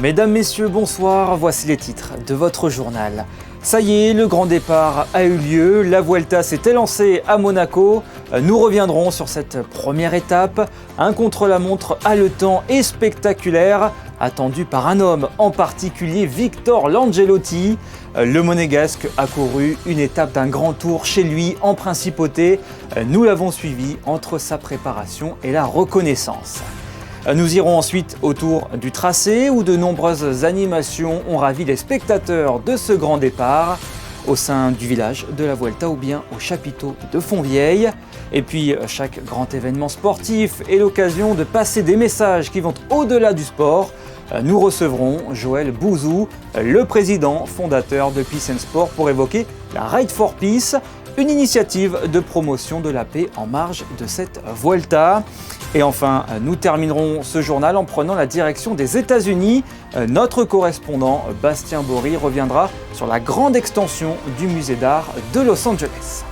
Mesdames, Messieurs, bonsoir, voici les titres de votre journal. Ça y est, le grand départ a eu lieu, la Vuelta s'est élancée à Monaco. Nous reviendrons sur cette première étape, un contre-la-montre haletant et spectaculaire, attendu par un homme en particulier, Victor Langelotti. Le Monégasque a couru une étape d'un grand tour chez lui en principauté. Nous l'avons suivi entre sa préparation et la reconnaissance. Nous irons ensuite autour du tracé où de nombreuses animations ont ravi les spectateurs de ce grand départ au sein du village de la Vuelta ou bien au chapiteau de Fontvieille. Et puis chaque grand événement sportif est l'occasion de passer des messages qui vont au-delà du sport. Nous recevrons Joël Bouzou, le président fondateur de Peace and Sport, pour évoquer la Ride for Peace, une initiative de promotion de la paix en marge de cette Vuelta. Et enfin, nous terminerons ce journal en prenant la direction des États-Unis. Notre correspondant Bastien Bory reviendra sur la grande extension du musée d'art de Los Angeles.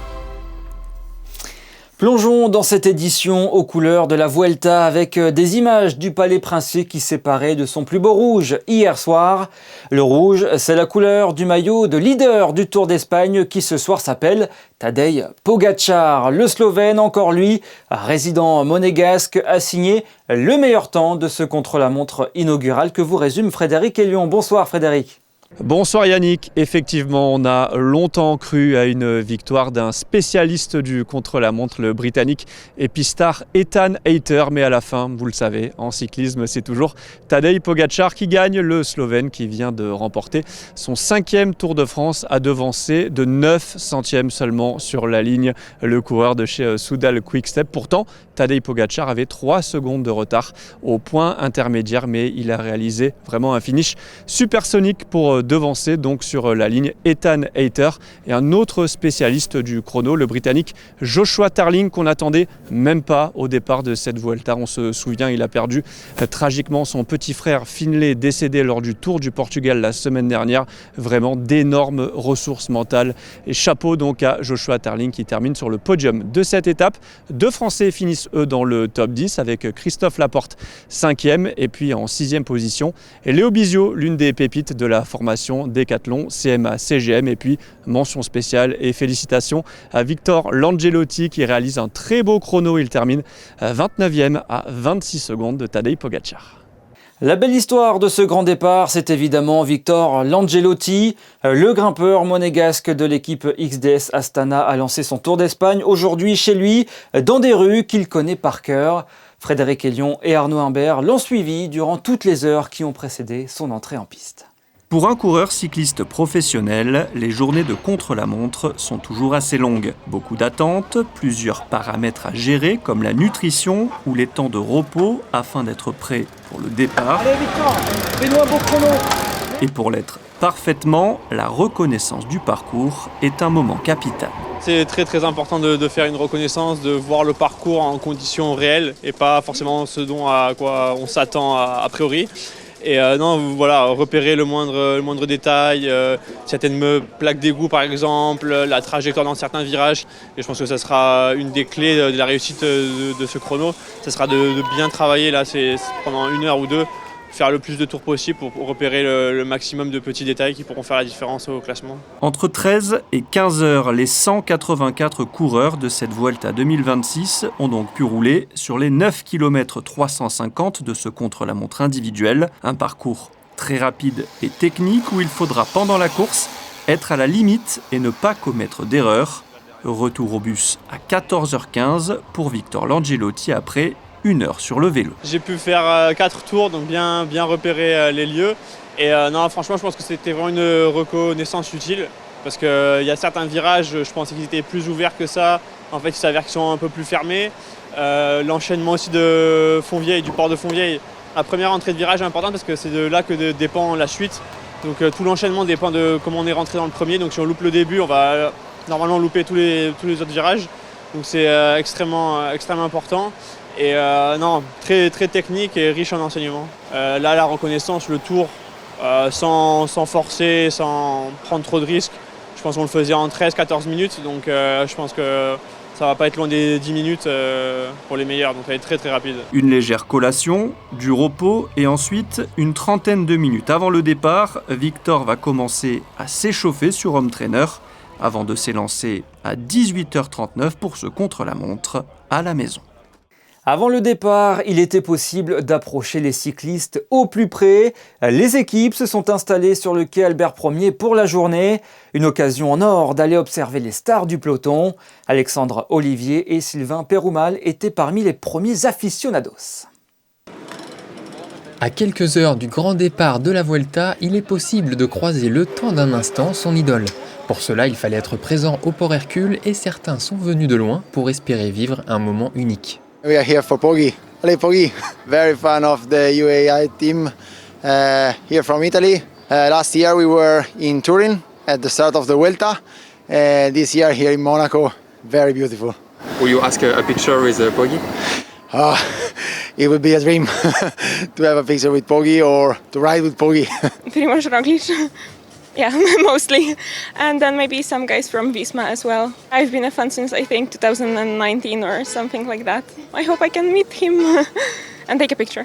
Plongeons dans cette édition aux couleurs de la Vuelta avec des images du Palais Princier qui s'est paré de son plus beau rouge hier soir. Le rouge, c'est la couleur du maillot de leader du Tour d'Espagne qui ce soir s'appelle Tadej Pogačar. Le Slovène, encore lui, résident monégasque, a signé le meilleur temps de ce contre-la-montre inaugural que vous résume Frédéric Elion. Bonsoir Frédéric. Bonsoir Yannick, effectivement on a longtemps cru à une victoire d'un spécialiste du contre-la-montre, le britannique épistar Ethan Hayter, mais à la fin, vous le savez, en cyclisme c'est toujours Tadej Pogačar qui gagne, le Slovène qui vient de remporter son 5e Tour de France, à devancer de 9 centièmes seulement sur la ligne le coureur de chez Soudal Quick-Step. Pourtant Tadej Pogačar avait 3 secondes de retard au point intermédiaire, mais il a réalisé vraiment un finish supersonique pour devancer donc sur la ligne Ethan Hayter et un autre spécialiste du chrono, le britannique Joshua Tarling, qu'on n'attendait même pas au départ de cette Vuelta. On se souvient, il a perdu tragiquement son petit frère Finlay, décédé lors du Tour du Portugal la semaine dernière. Vraiment d'énormes ressources mentales et chapeau donc à Joshua Tarling qui termine sur le podium de cette étape. 2 Français finissent eux dans le top 10 avec Christophe Laporte 5e et puis en 6e position et Léo Bizio, l'une des pépites de la formation Décathlon, CMA, CGM, et puis mention spéciale et félicitations à Victor Langelotti qui réalise un très beau chrono. Il termine 29e à 26 secondes de Tadej Pogačar. La belle histoire de ce grand départ, c'est évidemment Victor Langelotti. Le grimpeur monégasque de l'équipe XDS Astana a lancé son Tour d'Espagne aujourd'hui chez lui, dans des rues qu'il connaît par cœur. Frédéric Elion et Arnaud Imbert l'ont suivi durant toutes les heures qui ont précédé son entrée en piste. Pour un coureur cycliste professionnel, les journées de contre-la-montre sont toujours assez longues. Beaucoup d'attentes, plusieurs paramètres à gérer comme la nutrition ou les temps de repos afin d'être prêt pour le départ. Allez Victor, fais-nous un beau chrono. Et pour l'être parfaitement, la reconnaissance du parcours est un moment capital. C'est très important de faire une reconnaissance, de voir le parcours en conditions réelles et pas forcément ce dont à quoi on s'attend a priori. Et non, voilà, repérer le moindre détail, certaines plaques d'égout par exemple, la trajectoire dans certains virages. Et je pense que ça sera une des clés de la réussite de ce chrono. Ça sera de bien travailler là, c'est pendant 1 heure ou 2, faire le plus de tours possible pour repérer le maximum de petits détails qui pourront faire la différence au classement. Entre 13 et 15 heures, les 184 coureurs de cette Vuelta 2026 ont donc pu rouler sur les 9 km 350 de ce contre-la-montre individuel. Un parcours très rapide et technique où il faudra pendant la course être à la limite et ne pas commettre d'erreurs. Retour au bus à 14h15 pour Victor Langelotti après 1 heure sur le vélo. J'ai pu faire 4 tours, donc bien repérer les lieux. Et non, franchement, je pense que c'était vraiment une reconnaissance utile. Parce qu'il y a certains virages, je pensais qu'ils étaient plus ouverts que ça. En fait, il s'avère qu'ils sont un peu plus fermés. L'enchaînement aussi de Fontvieille, du port de Fontvieille. La première entrée de virage est importante parce que c'est de là que dépend la suite. Donc tout l'enchaînement dépend de comment on est rentré dans le premier. Donc si on loupe le début, on va normalement louper tous les autres virages. Donc c'est extrêmement important. Et non, très technique et riche en enseignements. Là, la reconnaissance, le tour, sans forcer, sans prendre trop de risques, je pense qu'on le faisait en 13-14 minutes. Donc je pense que Ça va pas être loin des 10 minutes pour les meilleurs, donc ça va être très très rapide. Une légère collation, du repos et ensuite une trentaine de minutes avant le départ, Victor va commencer à s'échauffer sur home trainer avant de s'élancer à 18h39 pour ce contre-la-montre à la maison. Avant le départ, il était possible d'approcher les cyclistes au plus près. Les équipes se sont installées sur le quai Albert Ier pour la journée. Une occasion en or d'aller observer les stars du peloton. Alexandre Olivier et Sylvain Péroumal étaient parmi les premiers aficionados. À quelques heures du grand départ de la Vuelta, il est possible de croiser le temps d'un instant son idole. Pour cela, il fallait être présent au Port Hercule et certains sont venus de loin pour espérer vivre un moment unique. We are here for Poggi. Hello Poggi, very fan of the UAE team here from Italy. Last year we were in Turin at the start of the Vuelta. This year here in Monaco, very beautiful. Will you ask a picture with Poggi? It would be a dream to have a picture with Poggi or to ride with Poggi. Pretty much Roglic. Yeah, mostly. And then maybe some guys from Visma as well. I've been a fan since I think 2019 or something like that. I hope I can meet him and take a picture.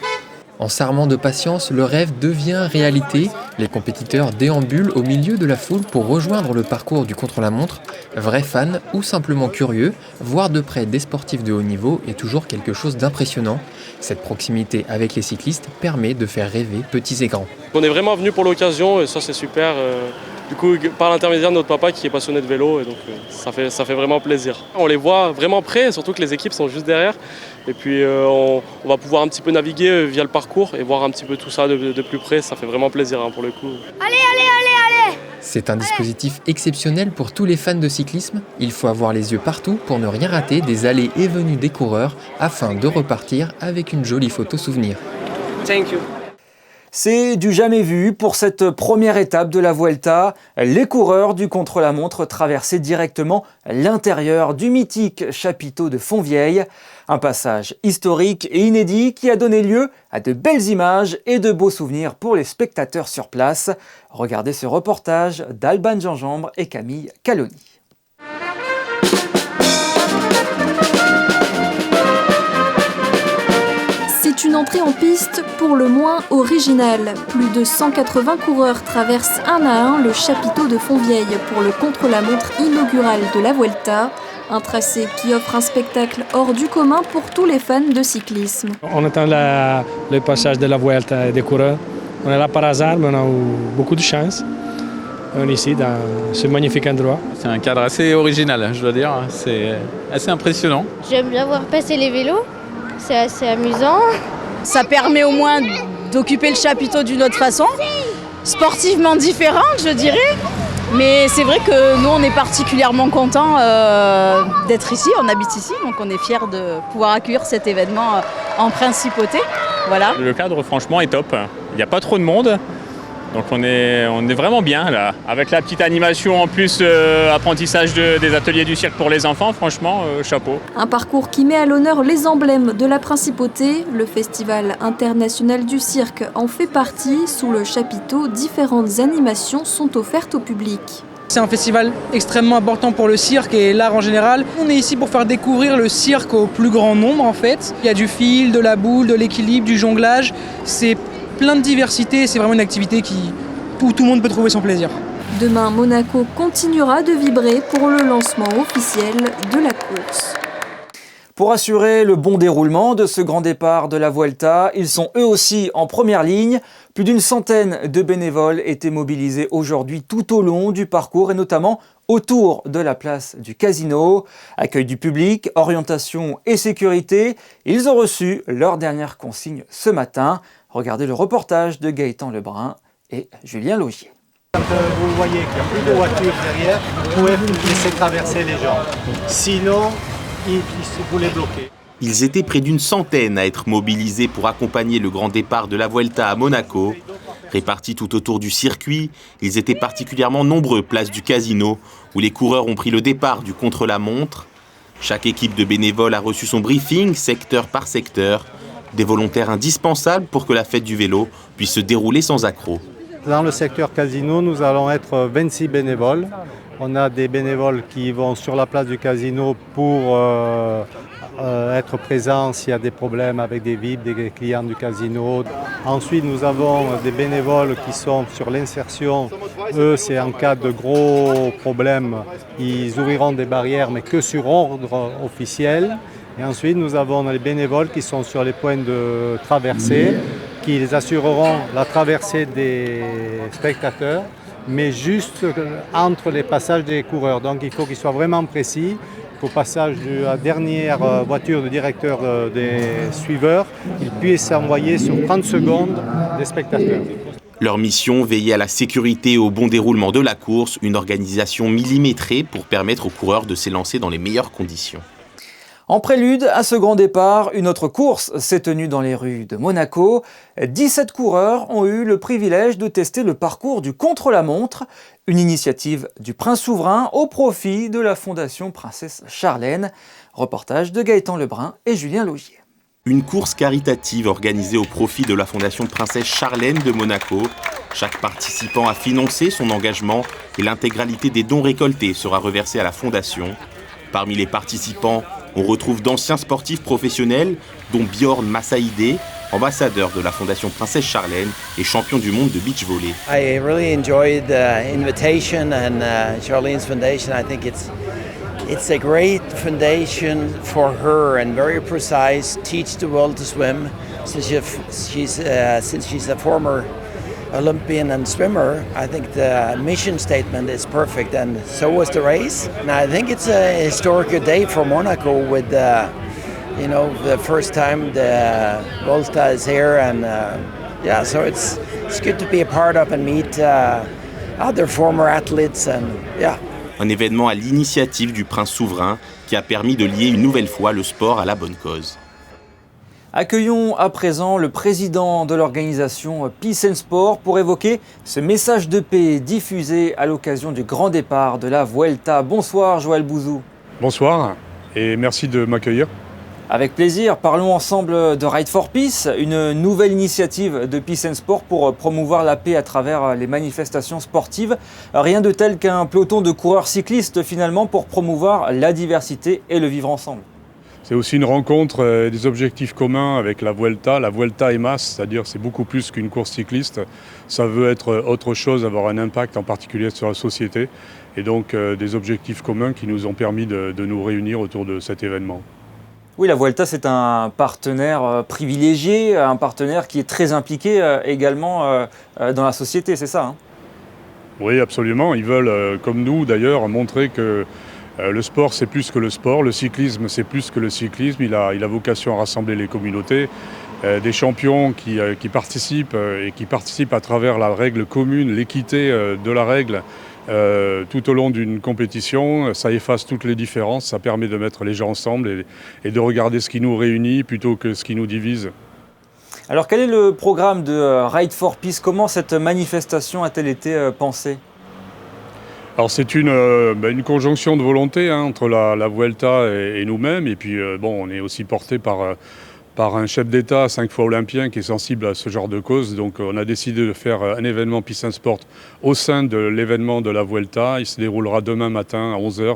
En s'armant de patience, le rêve devient réalité. Les compétiteurs déambulent au milieu de la foule pour rejoindre le parcours du contre-la-montre. Vrais fans ou simplement curieux, voir de près des sportifs de haut niveau est toujours quelque chose d'impressionnant. Cette proximité avec les cyclistes permet de faire rêver petits et grands. On est vraiment venu pour l'occasion et ça c'est super. Du coup, par l'intermédiaire de notre papa qui est passionné de vélo, et donc ça fait vraiment plaisir. On les voit vraiment près, surtout que les équipes sont juste derrière. Et puis on va pouvoir un petit peu naviguer via le parcours et voir un petit peu tout ça de plus près. Ça fait vraiment plaisir pour le coup. Allez. C'est un dispositif exceptionnel pour tous les fans de cyclisme. Il faut avoir les yeux partout pour ne rien rater des allées et venues des coureurs afin de repartir avec une jolie photo souvenir. Thank you. C'est du jamais vu pour cette première étape de la Vuelta. Les coureurs du contre-la-montre traversaient directement l'intérieur du mythique chapiteau de Fontvieille. Un passage historique et inédit qui a donné lieu à de belles images et de beaux souvenirs pour les spectateurs sur place. Regardez ce reportage d'Alban Gingembre et Camille Caloni. C'est une entrée en piste pour le moins originale. Plus de 180 coureurs traversent un à un le chapiteau de Fontvieille pour le contre-la-montre inaugural de la Vuelta. Un tracé qui offre un spectacle hors du commun pour tous les fans de cyclisme. On attend le passage de la Vuelta des coureurs. On est là par hasard, mais on a eu beaucoup de chance. On est ici, dans ce magnifique endroit. C'est un cadre assez original, je dois dire. C'est assez impressionnant. J'aime bien voir passer les vélos. C'est assez amusant. Ça permet au moins d'occuper le chapiteau d'une autre façon, sportivement différente, je dirais. Mais c'est vrai que nous, on est particulièrement contents d'être ici, on habite ici, donc on est fiers de pouvoir accueillir cet événement en principauté. Voilà. Le cadre, franchement, est top. Il n'y a pas trop de monde. Donc on est vraiment bien là, avec la petite animation en plus, apprentissage des ateliers du cirque pour les enfants, franchement, chapeau. Un parcours qui met à l'honneur les emblèmes de la principauté. Le Festival international du cirque en fait partie. Sous le chapiteau, différentes animations sont offertes au public. C'est un festival extrêmement important pour le cirque et l'art en général. On est ici pour faire découvrir le cirque au plus grand nombre en fait. Il y a du fil, de la boule, de l'équilibre, du jonglage. C'est plein de diversité, c'est vraiment une activité où tout le monde peut trouver son plaisir. Demain, Monaco continuera de vibrer pour le lancement officiel de la course. Pour assurer le bon déroulement de ce grand départ de la Vuelta, ils sont eux aussi en première ligne. Plus d'une centaine de bénévoles étaient mobilisés aujourd'hui tout au long du parcours et notamment autour de la place du Casino. Accueil du public, orientation et sécurité, ils ont reçu leur dernière consigne ce matin. Regardez le reportage de Gaëtan Lebrun et Julien Logier. Quand vous voyez qu'il n'y a plus de voitures derrière, vous pouvez laisser traverser les gens. Sinon, vous les bloquez. Ils étaient près d'une centaine à être mobilisés pour accompagner le grand départ de la Vuelta à Monaco. Répartis tout autour du circuit, ils étaient particulièrement nombreux place du Casino, où les coureurs ont pris le départ du contre-la-montre. Chaque équipe de bénévoles a reçu son briefing, secteur par secteur. Des volontaires indispensables pour que la fête du vélo puisse se dérouler sans accroc. Dans le secteur Casino, nous allons être 26 bénévoles On a des bénévoles qui vont sur la place du casino pour être présents s'il y a des problèmes avec des VIP, des clients du casino. Ensuite, nous avons des bénévoles qui sont sur l'insertion. Eux, c'est en cas de gros problèmes, ils ouvriront des barrières, mais que sur ordre officiel. Et ensuite, nous avons les bénévoles qui sont sur les points de traversée, qui assureront la traversée des spectateurs, mais juste entre les passages des coureurs. Donc il faut qu'ils soient vraiment précis, qu'au passage de la dernière voiture du directeur des suiveurs, ils puissent envoyer sur 30 secondes des spectateurs. Leur mission, veiller à la sécurité et au bon déroulement de la course, une organisation millimétrée pour permettre aux coureurs de s'élancer dans les meilleures conditions. En prélude à ce grand départ, une autre course s'est tenue dans les rues de Monaco. 17 coureurs ont eu le privilège de tester le parcours du contre-la-montre, une initiative du Prince Souverain au profit de la Fondation Princesse Charlène. Reportage de Gaëtan Lebrun et Julien Laugier. Une course caritative organisée au profit de la Fondation Princesse Charlène de Monaco. Chaque participant a financé son engagement et l'intégralité des dons récoltés sera reversée à la Fondation. Parmi les participants, on retrouve d'anciens sportifs professionnels, dont Bjorn Massaïdé, ambassadeur de la Fondation Princesse Charlène et champion du monde de beach volley. I really enjoyed the invitation and Charlene's foundation. I think it's a great foundation for her and very precise. Teach the world to swim. Since she's a former Olympian and swimmer, I think the mission statement is perfect, and so was the race. And I think it's a historic day for Monaco with the first time the Volta is here, and so it's good to be a part of and meet other former athletes, and yeah. Un événement à l'initiative du Prince Souverain qui a permis de lier une nouvelle fois le sport à la bonne cause. Accueillons à présent le président de l'organisation Peace and Sport pour évoquer ce message de paix diffusé à l'occasion du grand départ de la Vuelta. Bonsoir Joël Bouzou. Bonsoir et merci de m'accueillir. Avec plaisir, parlons ensemble de Ride for Peace, une nouvelle initiative de Peace and Sport pour promouvoir la paix à travers les manifestations sportives. Rien de tel qu'un peloton de coureurs cyclistes finalement pour promouvoir la diversité et le vivre ensemble. C'est aussi une rencontre des objectifs communs avec la Vuelta. La Vuelta est masse, c'est-à-dire c'est beaucoup plus qu'une course cycliste. Ça veut être autre chose, avoir un impact en particulier sur la société. Et donc des objectifs communs qui nous ont permis de nous réunir autour de cet événement. Oui, la Vuelta, c'est un partenaire privilégié, un partenaire qui est très impliqué également dans la société, c'est ça, hein ? Oui, absolument. Ils veulent, comme nous d'ailleurs, montrer que le sport, c'est plus que le sport. Le cyclisme, c'est plus que le cyclisme. Il a vocation à rassembler les communautés. Des champions qui participent et qui participent à travers la règle commune, l'équité de la règle tout au long d'une compétition. Ça efface toutes les différences. Ça permet de mettre les gens ensemble et de regarder ce qui nous réunit plutôt que ce qui nous divise. Alors quel est le programme de Ride for Peace ? Comment cette manifestation a-t-elle été pensée ? Alors c'est une conjonction de volonté entre la Vuelta et nous-mêmes. Et puis on est aussi porté par un chef d'État 5 fois olympien qui est sensible à ce genre de cause. Donc on a décidé de faire un événement Peace and Sport au sein de l'événement de la Vuelta. Il se déroulera demain matin à 11h.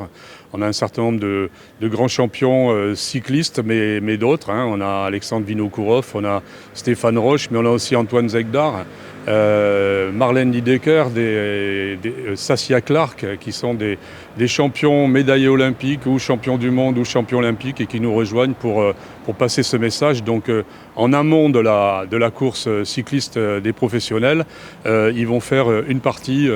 On a un certain nombre de grands champions cyclistes, mais d'autres. On a Alexandre Vinokourov, on a Stéphane Roche, mais on a aussi Antoine Zegdar. Marlène Lidecker, Sassia Clark, qui sont des champions médaillés olympiques ou champions du monde ou champions olympiques et qui nous rejoignent pour passer ce message. Donc en amont de la course cycliste des professionnels, ils vont faire une partie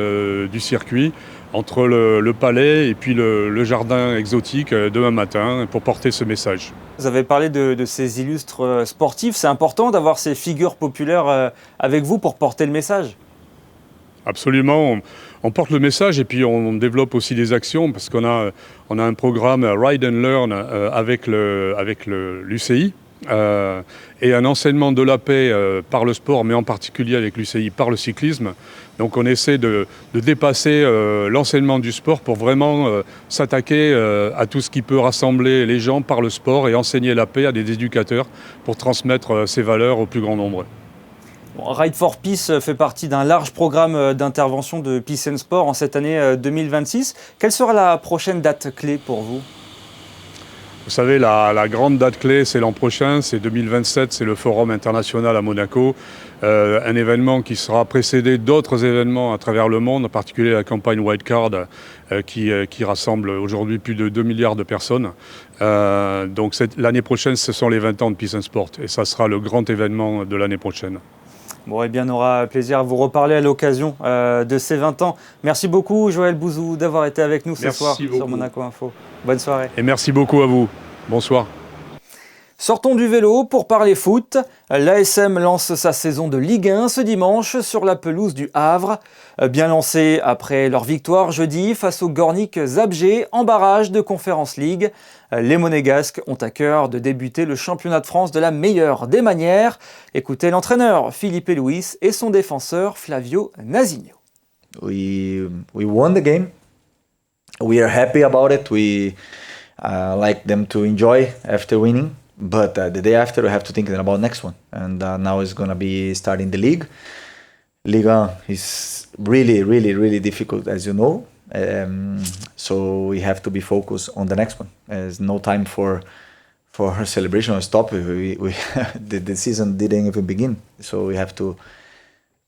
du circuit entre le palais et puis le jardin exotique demain matin pour porter ce message. Vous avez parlé de ces illustres sportifs. C'est important d'avoir ces figures populaires avec vous pour porter le message ? Absolument. On porte le message et puis on développe aussi des actions parce qu'on a un programme Ride and Learn avec l'UCI. Et un enseignement de la paix par le sport, mais en particulier avec l'UCI par le cyclisme. Donc on essaie de dépasser l'enseignement du sport pour vraiment s'attaquer à tout ce qui peut rassembler les gens par le sport et enseigner la paix à des éducateurs pour transmettre ces valeurs au plus grand nombre. Ride for Peace fait partie d'un large programme d'intervention de Peace and Sport en cette année 2026. Quelle sera la prochaine date clé pour vous ? Vous savez, la grande date clé, c'est l'an prochain, c'est 2027, c'est le Forum international à Monaco. Un événement qui sera précédé d'autres événements à travers le monde, en particulier la campagne Wildcard qui rassemble aujourd'hui plus de 2 milliards de personnes. Donc l'année prochaine, ce sont les 20 ans de Peace and Sport et ça sera le grand événement de l'année prochaine. Bon, eh bien, on aura plaisir à vous reparler à l'occasion de ces 20 ans. Merci beaucoup, Joël Bouzou, d'avoir été avec nous ce soir sur Monaco Info. Bonne soirée. Et merci beaucoup à vous. Bonsoir. Sortons du vélo pour parler foot. L'ASM lance sa saison de Ligue 1 ce dimanche sur la pelouse du Havre. Bien lancée après leur victoire jeudi face au Gornik Zabrze en barrage de Conference League. Les Monégasques ont à cœur de débuter le championnat de France de la meilleure des manières. Écoutez l'entraîneur Philippe Louis et son défenseur Flavio Nazinho. We won the game. We are happy about it. We like them to enjoy after winning. But the day after, we have to think about next one. And now it's going to be starting the league. Ligue 1 is really difficult, as you know. So we have to be focused on the next one. There's no time for her celebration or stop. The season didn't even begin. So we have to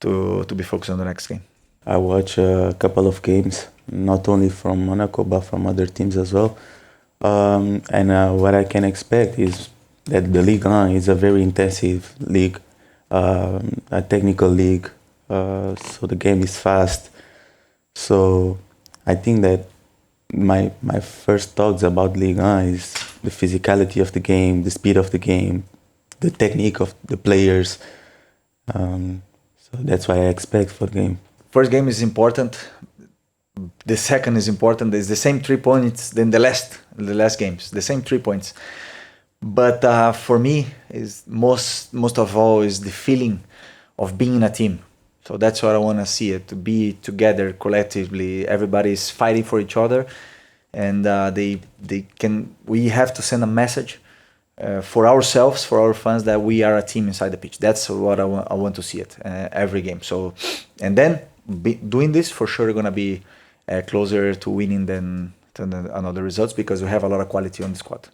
be focused on the next game. I watch a couple of games, not only from Monaco, but from other teams as well. And what I can expect is that the Ligue 1 is a very intensive league, a technical league, so the game is fast. So I think that my first thoughts about Ligue 1 is the physicality of the game, the speed of the game, the technique of the players. So that's what I expect for the game. First game is important. The second is important. It's the same 3 points than the last games. The same 3 points. But for me, is most of all is the feeling of being a team. So that's what I want to see it, to be together collectively. Everybody is fighting for each other, and we have to send a message for ourselves, for our fans, that we are a team inside the pitch. That's what I want to see it every game. So, and then doing this, for sure, going to be closer to winning than another results, because we have a lot of quality on the squad.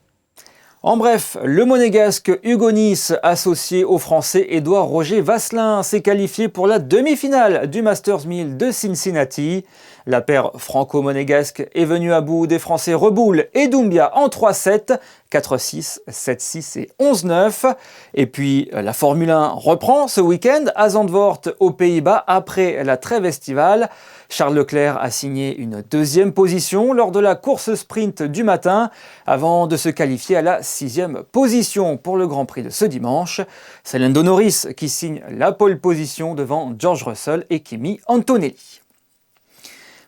En bref, le monégasque Hugo Nice, associé au français Édouard Roger Vasselin, s'est qualifié pour la demi-finale du Masters 1000 de Cincinnati. La paire franco-monégasque est venue à bout des Français Reboul et Doumbia en 3-7, 4-6, 7-6 et 11-9. Et puis la Formule 1 reprend ce week-end à Zandvoort aux Pays-Bas après la trêve estivale. Charles Leclerc a signé une deuxième position lors de la course sprint du matin avant de se qualifier à la 6e position pour le Grand Prix de ce dimanche. C'est Lando Norris qui signe la pole position devant George Russell et Kimi Antonelli.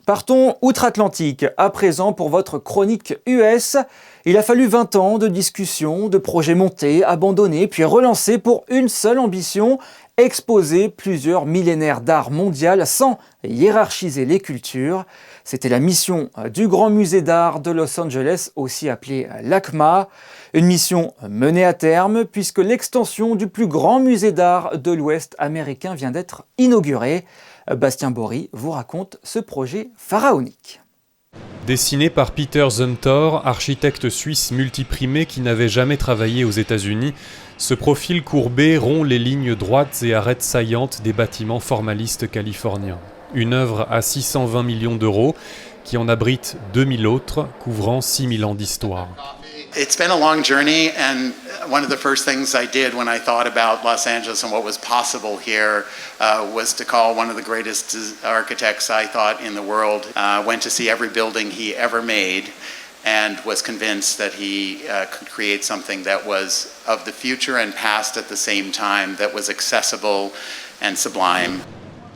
Partons outre-Atlantique à présent pour votre chronique US. Il a fallu 20 ans de discussions, de projets montés, abandonnés, puis relancés pour une seule ambition, exposer plusieurs millénaires d'art mondial sans hiérarchiser les cultures. C'était la mission du Grand Musée d'Art de Los Angeles, aussi appelé l'ACMA. Une mission menée à terme puisque l'extension du plus grand musée d'art de l'Ouest américain vient d'être inaugurée. Bastien Bory vous raconte ce projet pharaonique. Dessiné par Peter Zumthor, architecte suisse multiprimé qui n'avait jamais travaillé aux États-Unis, ce profil courbé rompt les lignes droites et arêtes saillantes des bâtiments formalistes californiens. Une œuvre à 620 millions d'euros qui en abrite 2000 autres, couvrant 6000 ans d'histoire. It's been a long journey, and one of the first things I did when I thought about Los Angeles and what was possible here was to call one of the greatest architects I thought in the world. Went to see every building he ever made and was convinced that he could create something that was of the future and past at the same time, that was accessible and sublime.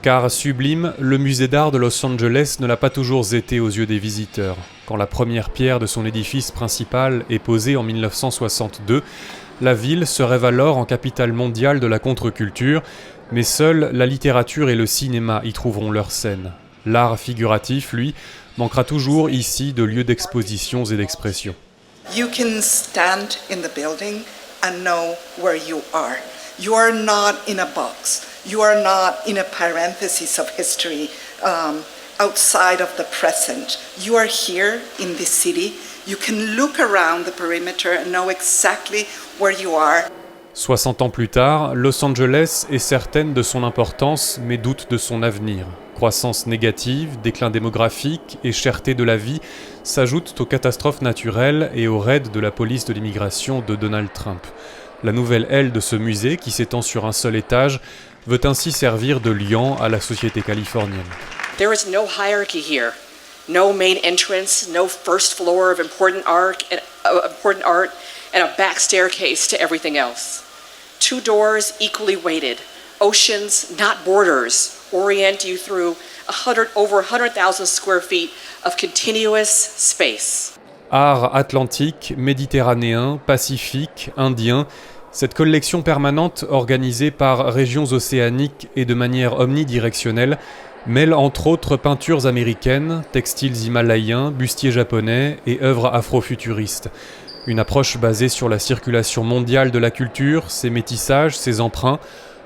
Car sublime, le musée d'art de Los Angeles ne l'a pas toujours été aux yeux des visiteurs. Quand la première pierre de son édifice principal est posée en 1962, la ville se rêve alors en capitale mondiale de la contre-culture, mais seuls la littérature et le cinéma y trouveront leur scène. L'art figuratif, lui, manquera toujours ici de lieux d'expositions et d'expression. You can stand in the building and know where you are. You are not in a box. You are not in a parenthesis of history outside of the present. You are here in this city. You can look around the perimeter and know exactly where you are. 60 ans plus tard, Los Angeles est certaine de son importance, mais doute de son avenir. Croissance négative, déclin démographique et cherté de la vie s'ajoutent aux catastrophes naturelles et aux raids de la police de l'immigration de Donald Trump. La nouvelle aile de ce musée, qui s'étend sur un seul étage, veut ainsi servir de liant à la société californienne. There is no hierarchy here. No main entrance, no first floor of important art and a back staircase to everything else. 2 doors equally weighted. Oceans, not borders, orient you through over 100,000 square feet of continuous space. Art atlantique, méditerranéen, pacifique, indien, cette collection permanente organisée par régions océaniques et de manière omnidirectionnelle mêle entre autres peintures américaines, textiles himalayens, bustiers japonais et œuvres afrofuturistes. Une approche basée sur la circulation mondiale de la culture, ses métissages, ses emprunts,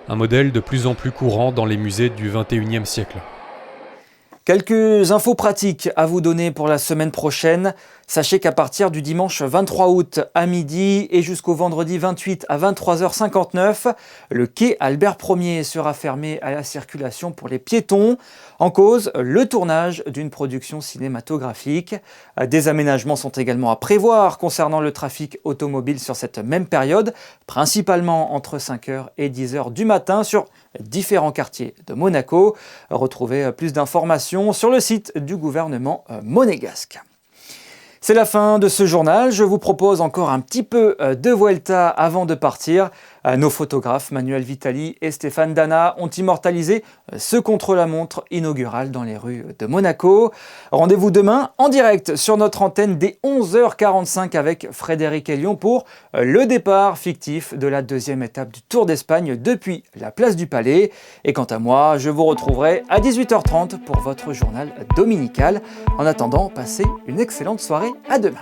un modèle de plus en plus courant dans les musées du XXIe siècle. Quelques infos pratiques à vous donner pour la semaine prochaine. Sachez qu'à partir du dimanche 23 août à midi et jusqu'au vendredi 28 à 23h59, le quai Albert Ier sera fermé à la circulation pour les piétons. En cause, le tournage d'une production cinématographique. Des aménagements sont également à prévoir concernant le trafic automobile sur cette même période, principalement entre 5h et 10h du matin sur différents quartiers de Monaco. Retrouvez plus d'informations sur le site du gouvernement monégasque. C'est la fin de ce journal. Je vous propose encore un petit peu de Vuelta avant de partir. Nos photographes Manuel Vitali et Stéphane Dana ont immortalisé ce contre-la-montre inaugural dans les rues de Monaco. Rendez-vous demain en direct sur notre antenne dès 11h45 avec Frédéric Elion pour le départ fictif de la 2e étape du Tour d'Espagne depuis la place du Palais. Et quant à moi, je vous retrouverai à 18h30 pour votre journal dominical. En attendant, passez une excellente soirée. À demain.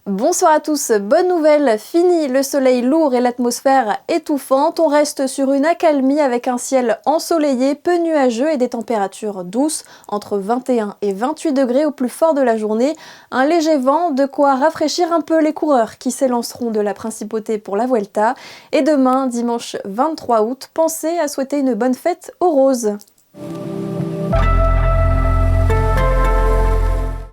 Bonsoir à tous, bonne nouvelle, fini le soleil lourd et l'atmosphère étouffante, on reste sur une accalmie avec un ciel ensoleillé, peu nuageux et des températures douces, entre 21 et 28 degrés au plus fort de la journée, un léger vent, de quoi rafraîchir un peu les coureurs qui s'élanceront de la Principauté pour la Vuelta, et demain, dimanche 23 août, pensez à souhaiter une bonne fête aux roses.